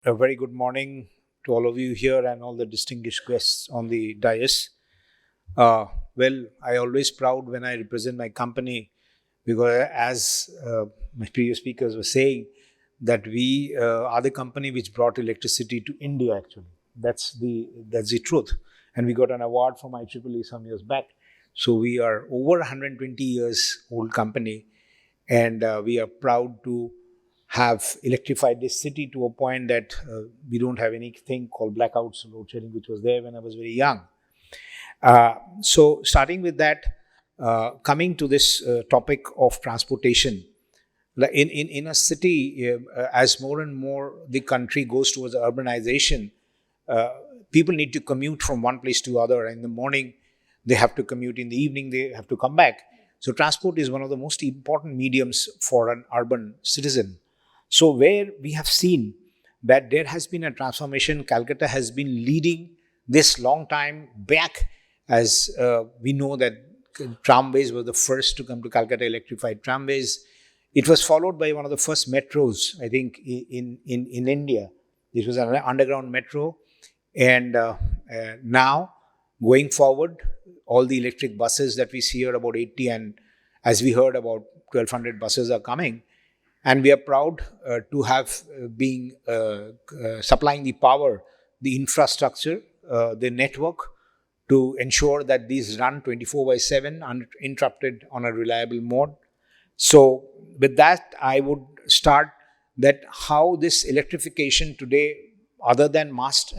A very good morning to all of you here and all the distinguished guests on the dais. Uh, I always proud when I represent my company because, as my previous speakers were saying, that we are the company which brought electricity to India. Actually, that's the truth, and we got an award from IEEE some years back. So we are over 120 years old company, and we are proud to have electrified this city to a point that we don't have anything called blackouts or load shedding, which was there when I was very young. So starting with that, coming to this topic of transportation, in a city, as more and more the country goes towards urbanization, uh, people need to commute from one place to other. In the morning, they have to commute. In the evening, they have to come back. So transport is one of the most important mediums for an urban citizen. So where we have seen that there has been a transformation, Calcutta has been leading this long time back, as we know that tramways were the first to come to Calcutta, electrified tramways. It was followed by one of the first metros, I think, in India. This was an underground metro. And now, going forward, all the electric buses that we see here, about 80, and as we heard, about 1,200 buses are coming. And we are proud to have been supplying the power, the infrastructure, the network to ensure that these run 24/7 uninterrupted on a reliable mode. So with that, I would start that how this electrification today, other than mass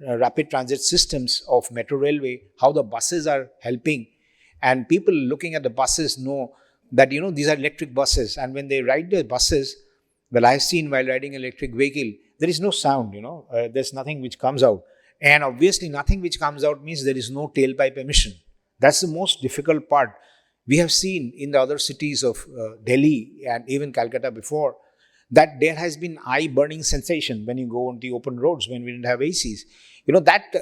rapid transit systems of metro railway, how the buses are helping. And people looking at the buses know that, these are electric buses. And when they ride the buses, well, I've seen while riding an electric vehicle, there is no sound, there's nothing which comes out. And obviously nothing which comes out means there is no tailpipe emission. That's the most difficult part. We have seen in the other cities of Delhi and even Calcutta before that there has been eye-burning sensation when you go on the open roads when we didn't have ACs. That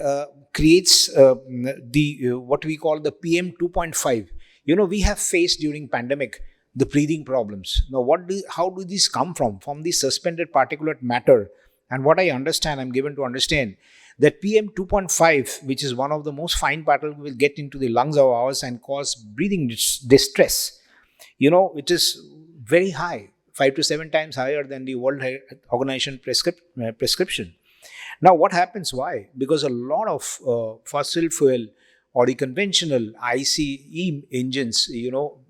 creates the what we call the PM 2.5. We have faced during pandemic the breathing problems. Now, how do these come from? From the suspended particulate matter. And what I understand, I'm given to understand that PM 2.5, which is one of the most fine particles, will get into the lungs of ours and cause breathing distress. It is very high, 5 to 7 times higher than the World Health Organization prescription. Now, what happens? Why? Because a lot of fossil fuel or the conventional ICE engines,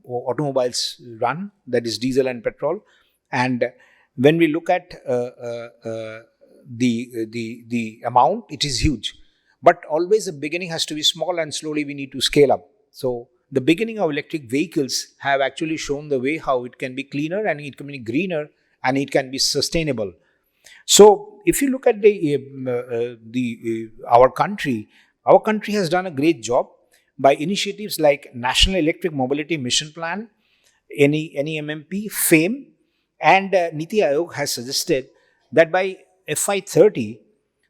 automobiles run, that is diesel and petrol. And when we look at the amount, it is huge. But always the beginning has to be small, and slowly we need to scale up. So the beginning of electric vehicles have actually shown the way how it can be cleaner and it can be greener and it can be sustainable. So if you look at our country has done a great job by initiatives like National Electric Mobility Mission Plan, NEMMP, FAME, and Niti Aayog has suggested that by FY30,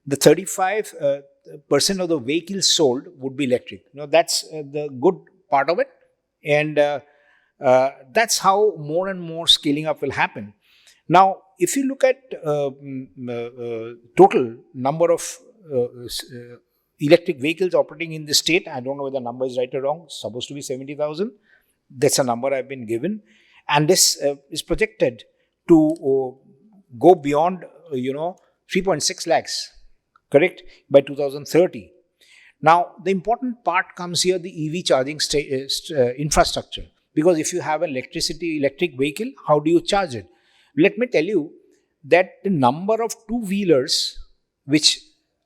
the 35% of the vehicles sold would be electric. That's the good part of it. And that's how more and more scaling up will happen. Now, if you look at total number of electric vehicles operating in the state, I don't know whether the number is right or wrong, it's supposed to be 70,000. That's a number I've been given. And this is projected to go beyond, 3.6 lakhs, correct, by 2030. Now, the important part comes here, the EV charging infrastructure. Because if you have an electric vehicle, how do you charge it? Let me tell you that the number of two-wheelers which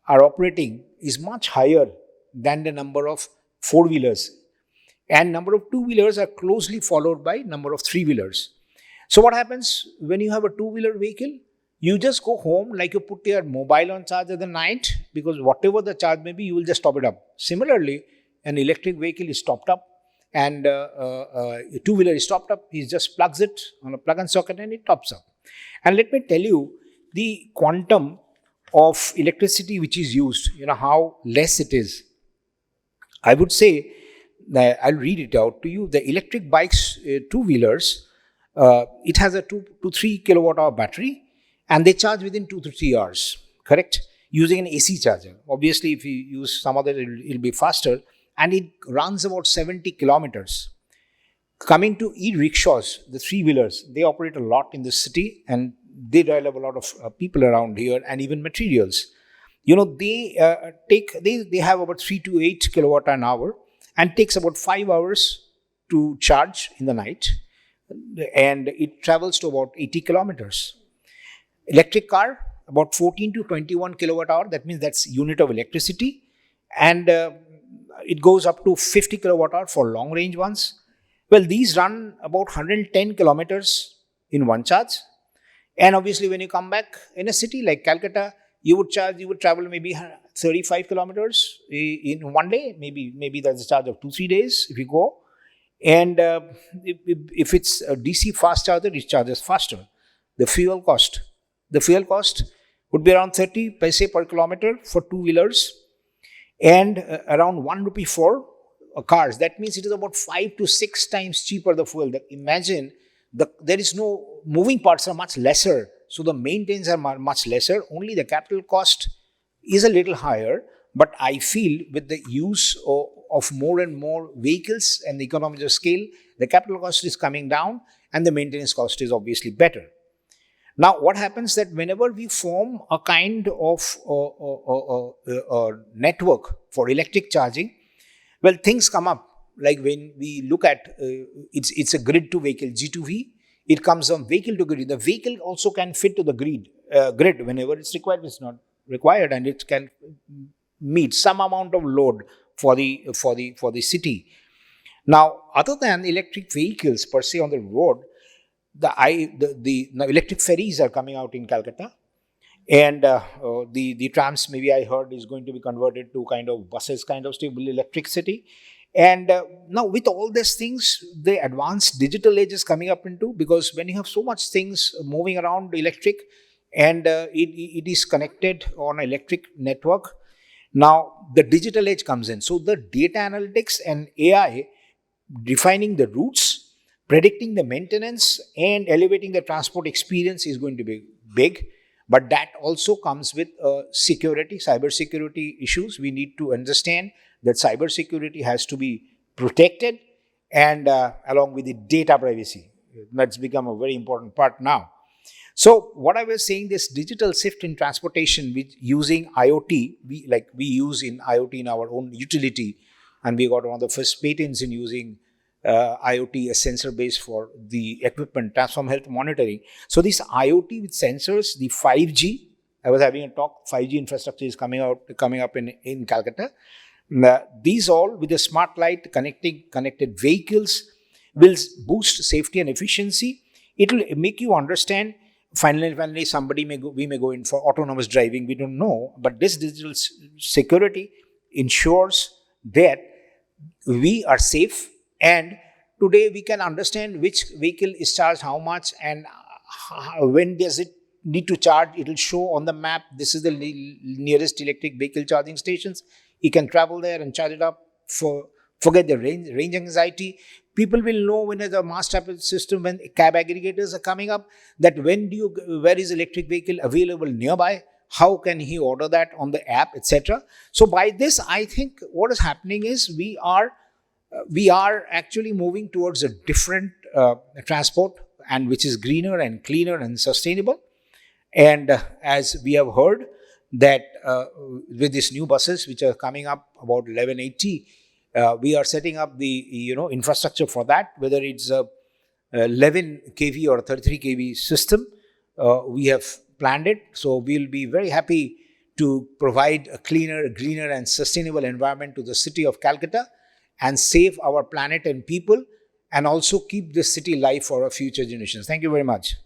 are operating is much higher than the number of four-wheelers. And number of two-wheelers are closely followed by number of three-wheelers. So what happens when you have a two-wheeler vehicle? You just go home, like you put your mobile on charge at the night, because whatever the charge may be, you will just top it up. Similarly, an electric vehicle is topped up, and a two-wheeler is topped up. He just plugs it on a plug and socket and it tops up. And let me tell you, the quantum of electricity which is used, how less it is. I would say, I'll read it out to you. The electric bikes, two-wheelers, it has a 2 to 3 kilowatt hour battery, and they charge within 2 to 3 hours, correct? Using an AC charger. Obviously, if you use some other, it'll be faster. And it runs about 70 kilometers. Coming to e-rickshaws, the three-wheelers, they operate a lot in the city and they drive a lot of people around here and even materials. They have about 3 to 8 kilowatt an hour and takes about 5 hours to charge in the night, and it travels to about 80 kilometers. Electric car, about 14 to 21 kilowatt hour, that means that's unit of electricity, and it goes up to 50 kilowatt hour for long range ones. Well, these run about 110 kilometers in one charge. And obviously, when you come back in a city like Calcutta, you would travel maybe 35 kilometers in one day. Maybe that's a charge of 2-3 days if you go. And if it's a DC fast charger, it charges faster. The fuel cost would be around 30 paise per kilometer for two-wheelers and around 1 rupee for cars. That means it is about 5 to 6 times cheaper, the fuel. Imagine there is no moving parts are much lesser, so the maintenance are much lesser. Only the capital cost is a little higher, but I feel with the use of more and more vehicles and the economies of scale, the capital cost is coming down and the maintenance cost is obviously better. Now, what happens that whenever we form a kind of network for electric charging, well, things come up. Like when we look at, it's a grid to vehicle, G2V, it comes from vehicle to grid. The vehicle also can fit to the grid whenever it's required. It's not required, and it can meet some amount of load for the city. Now, other than electric vehicles per se on the road, the electric ferries are coming out in Calcutta, and the trams, maybe I heard, is going to be converted to kind of buses, kind of stable electricity. And now with all these things, the advanced digital age is coming up into, because when you have so much things moving around electric and it is connected on an electric network, now the digital age comes in. So the data analytics and AI defining the routes, predicting the maintenance and elevating the transport experience is going to be big. But that also comes with cyber security issues. We need to understand that cyber security has to be protected, and along with the data privacy. That's become a very important part now. So what I was saying, this digital shift in transportation with using IoT, we use in IoT in our own utility, and we got one of the first patents in using IoT as sensor base for the equipment, transform health monitoring. So this IoT with sensors, the 5G, I was having a talk, 5G infrastructure is coming up in Calcutta. These all with the smart light connected vehicles will boost safety and efficiency. It will make you understand. Finally, we may go in for autonomous driving. We don't know, but this digital security ensures that we are safe. And today we can understand which vehicle is charged how much and when does it need to charge. It will show on the map, this is the nearest electric vehicle charging stations. You can travel there and charge it up. Forget the range anxiety. People will know when there's a mass traffic system, when cab aggregators are coming up, that where is electric vehicle available nearby, how can he order that on the app, etc. So by this, I think what is happening is we are actually moving towards a different transport, and which is greener and cleaner and sustainable. And as we have heard that with these new buses which are coming up about 1180, we are setting up the infrastructure for that, whether it's a 11 kV or 33 kV system. We have planned it, so we'll be very happy to provide a cleaner, greener and sustainable environment to the city of Calcutta and save our planet and people, and also keep this city alive for our future generations. Thank you very much.